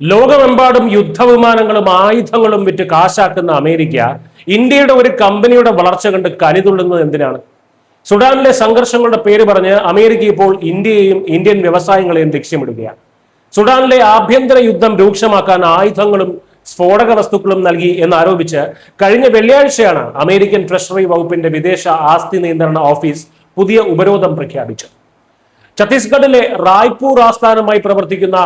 ലോകമെമ്പാടും യുദ്ധവിമാനങ്ങളും ആയുധങ്ങളും വിറ്റ് കാശാക്കുന്ന അമേരിക്ക ഇന്ത്യയുടെ ഒരു കമ്പനിയുടെ വളർച്ച കണ്ട് കലിതുള്ളുന്നത് എന്തിനാണ്? സുഡാനിലെ സംഘർഷങ്ങളുടെ പേര് പറഞ്ഞ് അമേരിക്ക ഇപ്പോൾ ഇന്ത്യയെയും ഇന്ത്യൻ വ്യവസായങ്ങളെയും ലക്ഷ്യമിടുകയാണ്. സുഡാനിലെ ആഭ്യന്തര യുദ്ധം രൂക്ഷമാക്കാൻ ആയുധങ്ങളും സ്ഫോടക വസ്തുക്കളും നൽകി എന്നാരോപിച്ച് കഴിഞ്ഞ വെള്ളിയാഴ്ചയാണ് അമേരിക്കൻ ട്രഷറി വകുപ്പിന്റെ വിദേശ ആസ്തി നിയന്ത്രണ ഓഫീസ് പുതിയ ഉപരോധം പ്രഖ്യാപിച്ചത്. ഛത്തീസ്ഗഡിലെ റായ്പൂർ ആസ്ഥാനമായി പ്രവർത്തിക്കുന്ന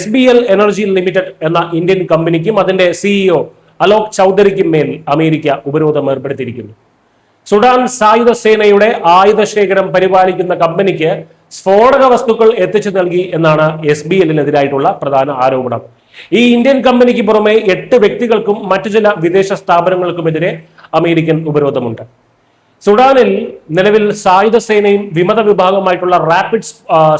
SBL എനർജി ലിമിറ്റഡ് എന്ന ഇന്ത്യൻ കമ്പനിക്കും അതിന്റെ CEO അലോക് ചൗധരിക്കും മേൽ അമേരിക്ക ഉപരോധം ഏർപ്പെടുത്തിയിരിക്കുന്നു. സുഡാൻ സായുധ സേനയുടെ ആയുധശേഖരം പരിപാലിക്കുന്ന കമ്പനിക്ക് സ്ഫോടക വസ്തുക്കൾ എത്തിച്ചു നൽകി എന്നാണ് SBLനെതിരായിട്ടുള്ള പ്രധാന ആരോപണം. ഈ ഇന്ത്യൻ കമ്പനിക്ക് പുറമെ 8 വ്യക്തികൾക്കും മറ്റു ചില വിദേശ സ്ഥാപനങ്ങൾക്കുമെതിരെ അമേരിക്കൻ ഉപരോധമുണ്ട്. സുഡാനിൽ നിലവിൽ സായുധ സേനയും വിമത വിഭാഗമായിട്ടുള്ള റാപ്പിഡ്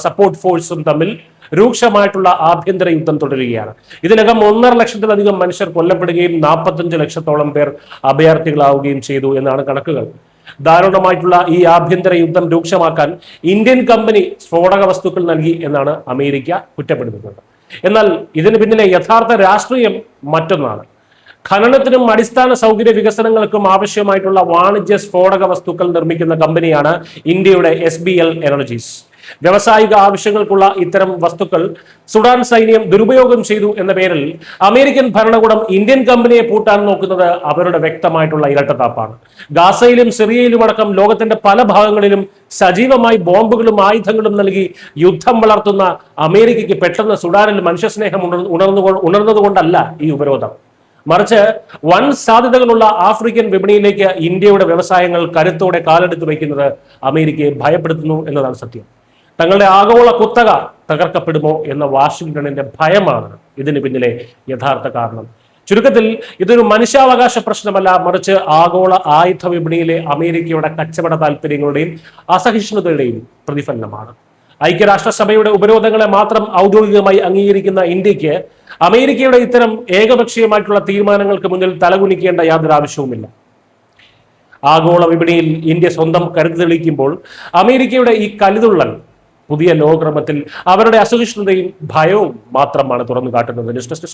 സപ്പോർട്ട് ഫോഴ്സും തമ്മിൽ രൂക്ഷമായിട്ടുള്ള ആഭ്യന്തര യുദ്ധം തുടരുകയാണ്. ഇതിനകം 1.5 ലക്ഷത്തിലധികം മനുഷ്യർ കൊല്ലപ്പെടുകയും 45 ലക്ഷത്തോളം പേർ അഭയാർത്ഥികളാവുകയും ചെയ്തു എന്നാണ് കണക്കുകൾ. ദാരുണമായിട്ടുള്ള ഈ ആഭ്യന്തര യുദ്ധം രൂക്ഷമാക്കാൻ ഇന്ത്യൻ കമ്പനി സ്ഫോടക വസ്തുക്കൾ നൽകി എന്നാണ് അമേരിക്ക കുറ്റപ്പെടുത്തുന്നത്. എന്നാൽ ഇതിന് പിന്നിലെ യഥാർത്ഥ രാഷ്ട്രീയം മറ്റൊന്നാണ്. ഖനനത്തിനും അടിസ്ഥാന സൗകര്യ വികസനങ്ങൾക്കും ആവശ്യമായിട്ടുള്ള വാണിജ്യ സ്ഫോടക വസ്തുക്കൾ നിർമ്മിക്കുന്ന കമ്പനിയാണ് ഇന്ത്യയുടെ SBL എനർജീസ്. വ്യാവസായിക ആവശ്യങ്ങൾക്കുള്ള ഇത്തരം വസ്തുക്കൾ സുഡാൻ സൈന്യം ദുരുപയോഗം ചെയ്തു എന്ന പേരിൽ അമേരിക്കൻ ഭരണകൂടം ഇന്ത്യൻ കമ്പനിയെ പൂട്ടാൻ നോക്കുന്നത് അവരുടെ വ്യക്തമായിട്ടുള്ള ഇരട്ടത്താപ്പാണ്. ഗാസയിലും സിറിയയിലും അടക്കം ലോകത്തിന്റെ പല ഭാഗങ്ങളിലും സജീവമായി ബോംബുകളും ആയുധങ്ങളും നൽകി യുദ്ധം വളർത്തുന്ന അമേരിക്കയ്ക്ക് പെട്ടെന്ന് സുഡാനിൽ മനുഷ്യസ്നേഹം ഉണർന്നതുകൊണ്ടല്ല ഈ ഉപരോധം. മറിച്ച് വൻ സാധ്യതകളുള്ള ആഫ്രിക്കൻ വിപണിയിലേക്ക് ഇന്ത്യയുടെ വ്യവസായങ്ങൾ കരുത്തോടെ കാലെടുത്ത് വയ്ക്കുന്നത് അമേരിക്കയെ ഭയപ്പെടുത്തുന്നു എന്നതാണ് സത്യം. തങ്ങളുടെ ആഗോള കുത്തക തകർക്കപ്പെടുമോ എന്ന വാഷിംഗ്ടണിന്റെ ഭയമാണ് ഇതിന് പിന്നിലെ യഥാർത്ഥ കാരണം. ചുരുക്കത്തിൽ ഇതൊരു മനുഷ്യാവകാശ പ്രശ്നമല്ല, മറിച്ച് ആഗോള ആയുധ വിപണിയിലെ അമേരിക്കയുടെ കച്ചവട താല്പര്യങ്ങളുടെയും അസഹിഷ്ണുതയുടെയും പ്രതിഫലനമാണ്. ഐക്യരാഷ്ട്രസഭയുടെ ഉപരോധങ്ങളെ മാത്രം ഔദ്യോഗികമായി അംഗീകരിക്കുന്ന ഇന്ത്യക്ക് അമേരിക്കയുടെ ഇത്തരം ഏകപക്ഷീയമായിട്ടുള്ള തീരുമാനങ്ങൾക്ക് മുന്നിൽ തലകുനിക്കേണ്ട യാതൊരു ആവശ്യവുമില്ല. ആഗോള വിപണിയിൽ ഇന്ത്യ സ്വന്തം കരുത്ത് തെളിയിക്കുമ്പോൾ അമേരിക്കയുടെ ഈ കലിതുള്ളൽ പുതിയ ലോകക്രമത്തിൽ അവരുടെ അസഹിഷ്ണുതയും ഭയവും മാത്രമാണ് തുറന്നു കാട്ടുന്നത്. News desk